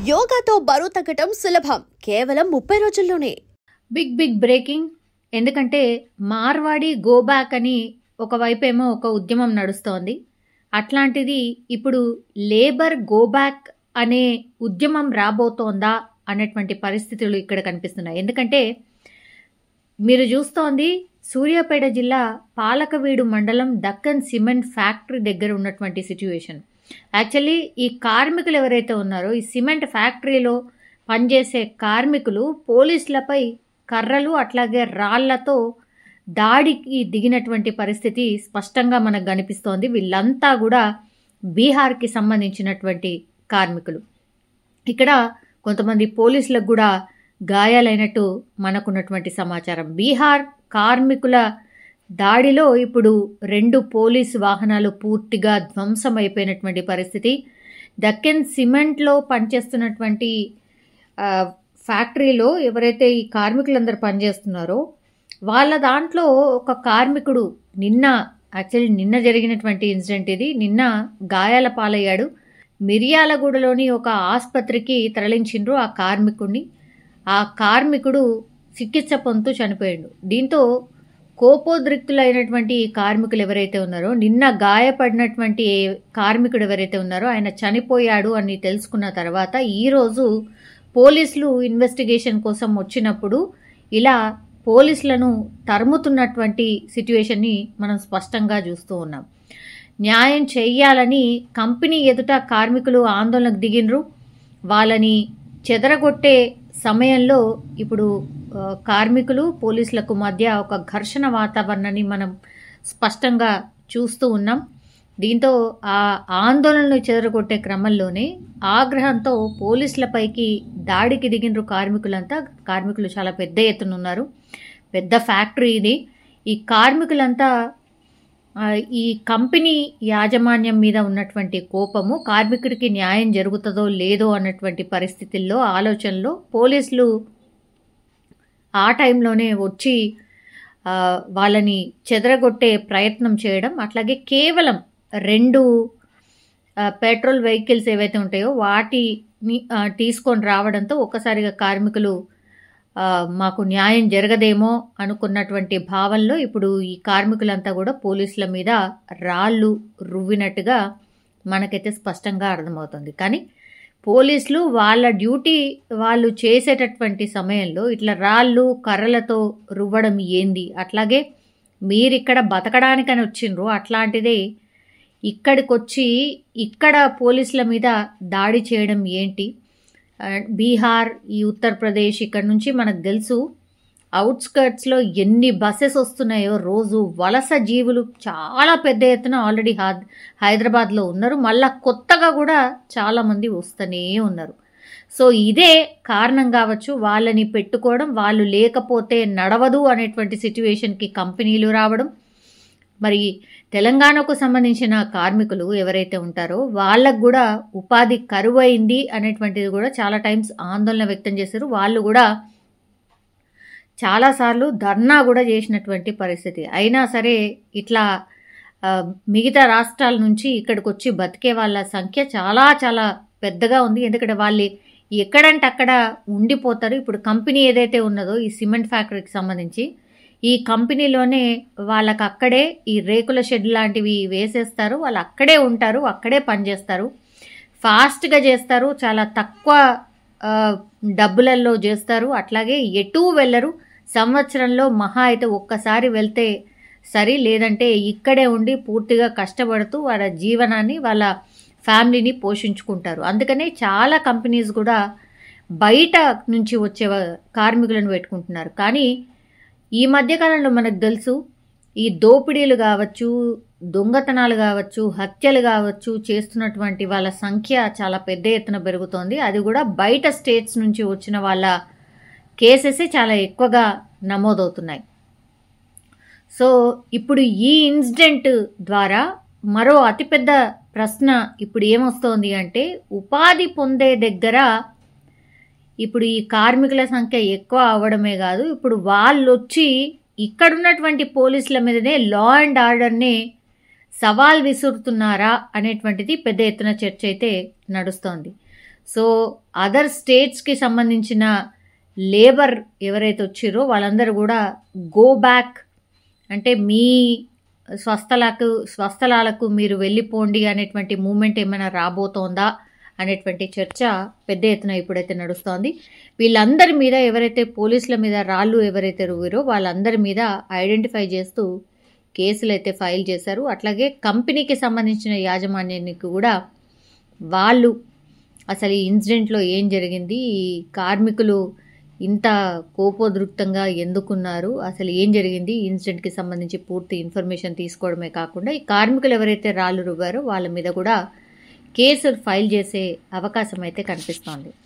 యోగాతో బరువు తగ్గటం సులభం, కేవలం 30 రోజుల్లోనే. Big breaking. ఎందుకంటే మార్వాడి గో బ్యాక్ అని ఒకవైపేమో ఒక ఉద్యమం నడుస్తోంది. అట్లాంటిది ఇప్పుడు లేబర్ గో బ్యాక్ అనే ఉద్యమం రాబోతోందా అనేటువంటి పరిస్థితులు ఇక్కడ కనిపిస్తున్నాయి. ఎందుకంటే మీరు చూస్తోంది సూర్యాపేట జిల్లా పాలకవీడు మండలం దక్కన్ సిమెంట్ ఫ్యాక్టరీ దగ్గర ఉన్నటువంటి సిచ్యువేషన్. యాక్చువల్లీ ఈ కార్మికులు ఎవరైతే ఉన్నారో ఈ సిమెంట్ ఫ్యాక్టరీలో పనిచేసే కార్మికులు పోలీసులపై కర్రలు అట్లాగే రాళ్లతో దాడికి దిగినటువంటి పరిస్థితి స్పష్టంగా మనకు కనిపిస్తోంది. వీళ్ళంతా కూడా బీహార్కి సంబంధించినటువంటి కార్మికులు. ఇక్కడ కొంతమంది పోలీసులకు కూడా గాయాలైనట్టు మనకున్నటువంటి సమాచారం. బీహార్ కార్మికుల దాడిలో ఇప్పుడు 2 పోలీసు వాహనాలు పూర్తిగా ధ్వంసమైపోయినటువంటి పరిస్థితి. దక్కన్ సిమెంట్లో పనిచేస్తున్నటువంటి ఫ్యాక్టరీలో ఎవరైతే ఈ కార్మికులందరూ పనిచేస్తున్నారో వాళ్ళ దాంట్లో ఒక కార్మికుడు నిన్న జరిగినటువంటి ఇన్సిడెంట్ ఇది. నిన్న గాయాల పాలయ్యాడు. మిర్యాలగూడలోని ఒక ఆసుపత్రికి తరలించిండ్రు ఆ కార్మికుడిని. ఆ కార్మికుడు చికిత్స పొందుతూ చనిపోయాడు. దీంతో కోపోద్రిక్తులైనటువంటి కార్మికులు ఎవరైతే ఉన్నారో, నిన్న గాయపడినటువంటి కార్మికుడు ఎవరైతే ఉన్నారో ఆయన చనిపోయాడు అని తెలుసుకున్న తర్వాత ఈరోజు పోలీసులు ఇన్వెస్టిగేషన్ కోసం వచ్చినప్పుడు ఇలా పోలీసులను తరుముతున్నటువంటి సిచ్యువేషన్ని మనం స్పష్టంగా చూస్తూ ఉన్నాం. న్యాయం చెయ్యాలని కంపెనీ ఎదుట కార్మికులు ఆందోళనకు దిగినరు. వాళ్ళని చెదరగొట్టే సమయంలో ఇప్పుడు కార్మికులు పోలీసులకు మధ్య ఒక ఘర్షణ వాతావరణాన్ని మనం స్పష్టంగా చూస్తూ ఉన్నాం. దీంతో ఆ ఆందోళనలు చెదరగొట్టే క్రమంలోనే ఆగ్రహంతో పోలీసులపైకి దాడికి దిగినరు కార్మికులంతా. కార్మికులు చాలా పెద్ద ఎత్తున ఉన్నారు. పెద్ద ఫ్యాక్టరీ ఇది. ఈ కార్మికులంతా ఈ కంపెనీ యాజమాన్యం మీద ఉన్నటువంటి కోపము, కార్మికుడికి న్యాయం జరుగుతుందో లేదో అన్నటువంటి పరిస్థితుల్లో ఆలోచనలో పోలీసులు ఆ టైంలోనే వచ్చి వాళ్ళని చెదరగొట్టే ప్రయత్నం చేయడం, అట్లాగే కేవలం 2 పెట్రోల్ వెహికల్స్ ఏవైతే ఉంటాయో వాటిని తీసుకొని రావడంతో ఒక్కసారిగా కార్మికులు మాకు న్యాయం జరగదేమో అనుకున్నటువంటి భావంలో ఇప్పుడు ఈ కార్మికులంతా కూడా పోలీసుల మీద రాళ్ళు రువ్వినట్టుగా మనకైతే స్పష్టంగా అర్థమవుతుంది. కానీ పోలీసులు వాళ్ళ డ్యూటీ వాళ్ళు చేసేటటువంటి సమయంలో ఇట్లా రాళ్ళు కర్రలతో రువ్వడం ఏంది? అట్లాగే మీరిక్కడ బతకడానికని వచ్చిండ్రు, అట్లాంటిదే ఇక్కడికొచ్చి ఇక్కడ పోలీసుల మీద దాడి చేయడం ఏంటి? బీహార్, ఈ ఉత్తరప్రదేశ్ ఇక్కడ నుంచి మనకు తెలుసు అవుట్స్కర్ట్స్లో ఎన్ని బస్సెస్ వస్తున్నాయో రోజు. వలస జీవులు చాలా పెద్ద ఎత్తున ఆల్రెడీ హైదరాబాద్లో ఉన్నారు. మళ్ళా కొత్తగా కూడా చాలామంది వస్తూనే ఉన్నారు. సో ఇదే కారణం కావచ్చు వాళ్ళని పెట్టుకోవడం. వాళ్ళు లేకపోతే నడవదు అనేటువంటి సిచ్యువేషన్కి కంపెనీలు రావడం. మరి తెలంగాణకు సంబంధించిన కార్మికులు ఎవరైతే ఉంటారో వాళ్ళకు కూడా ఉపాధి కరువైంది అనేటువంటిది కూడా చాలా టైమ్స్ ఆందోళన వ్యక్తం చేశారు. వాళ్ళు కూడా చాలాసార్లు ధర్నా కూడా చేసినటువంటి పరిస్థితి. అయినా సరే ఇట్లా మిగతా రాష్ట్రాల నుంచి ఇక్కడికి వచ్చి బతికే వాళ్ళ సంఖ్య చాలా చాలా పెద్దగా ఉంది. ఎందుకంటే వాళ్ళు ఎక్కడంటే అక్కడ ఉండిపోతారు. ఇప్పుడు కంపెనీ ఏదైతే ఉన్నదో ఈ సిమెంట్ ఫ్యాక్టరీకి సంబంధించి ఈ కంపెనీలోనే వాళ్ళకి అక్కడే ఈ రేకుల షెడ్ లాంటివి వేసేస్తారు. వాళ్ళు అక్కడే ఉంటారు, అక్కడే పనిచేస్తారు, ఫాస్ట్గా చేస్తారు, చాలా తక్కువ డబ్బులలో చేస్తారు. అట్లాగే ఎటూ వెళ్ళరు. సంవత్సరంలో మహా అయితే ఒక్కసారి వెళ్తే సరి, లేదంటే ఇక్కడే ఉండి పూర్తిగా కష్టపడుతూ వాళ్ళ జీవనాన్ని వాళ్ళ ఫ్యామిలీని పోషించుకుంటారు. అందుకనే చాలా కంపెనీస్ కూడా బయట నుంచి వచ్చే కార్మికులను పెట్టుకుంటున్నారు. కానీ ఈ మధ్యకాలంలో మనకు తెలుసు ఈ దోపిడీలు కావచ్చు, దొంగతనాలు కావచ్చు, హత్యలు కావచ్చు చేస్తున్నటువంటి వాళ్ళ సంఖ్య చాలా పెద్ద ఎత్తున పెరుగుతోంది. అది కూడా బయట స్టేట్స్ నుంచి వచ్చిన వాళ్ళ కేసెస్ చాలా ఎక్కువగా నమోదవుతున్నాయి. సో ఇప్పుడు ఈ ఇన్సిడెంట్ ద్వారా మరో అతిపెద్ద ప్రశ్న ఇప్పుడు ఏమొస్తోంది అంటే, ఉపాధి పొందే దగ్గర ఇప్పుడు ఈ కార్మికుల సంఖ్య ఎక్కువ అవ్వడమే కాదు, ఇప్పుడు వాళ్ళు వచ్చి ఇక్కడున్నటువంటి పోలీసుల మీదనే లా అండ్ ఆర్డర్నే సవాల్ విసురుతున్నారా అనేటువంటిది పెద్ద ఎత్తున చర్చ అయితే నడుస్తోంది. సో అదర్ స్టేట్స్కి సంబంధించిన లేబర్ ఎవరైతే వచ్చిరో వాళ్ళందరూ కూడా గో బ్యాక్, అంటే మీ స్వస్థలాలకు మీరు వెళ్ళిపోండి అనేటువంటి మూమెంట్ ఏమైనా రాబోతోందా అనేటువంటి చర్చ పెద్ద ఎత్తున ఇప్పుడైతే నడుస్తోంది. వీళ్ళందరి మీద ఎవరైతే పోలీసుల మీద రాళ్ళు ఎవరైతే రువ్విరో వాళ్ళందరి మీద ఐడెంటిఫై చేస్తూ కేసులు అయితే ఫైల్ చేశారు. అట్లాగే కంపెనీకి సంబంధించిన యాజమాన్యానికి కూడా వాళ్ళు అసలు ఈ ఇన్సిడెంట్లో ఏం జరిగింది, ఈ కార్మికులు ఇంత కోపోద్రిక్తంగా ఎందుకున్నారు, అసలు ఏం జరిగింది ఈ ఇన్సిడెంట్కి సంబంధించి పూర్తి ఇన్ఫర్మేషన్ తీసుకోవడమే కాకుండా ఈ కార్మికులు ఎవరైతే రాళ్ళు రువ్వారో వాళ్ళ మీద కూడా కేసులు ఫైల్ చేసే అవకాశం అయితే కనిపిస్తోంది.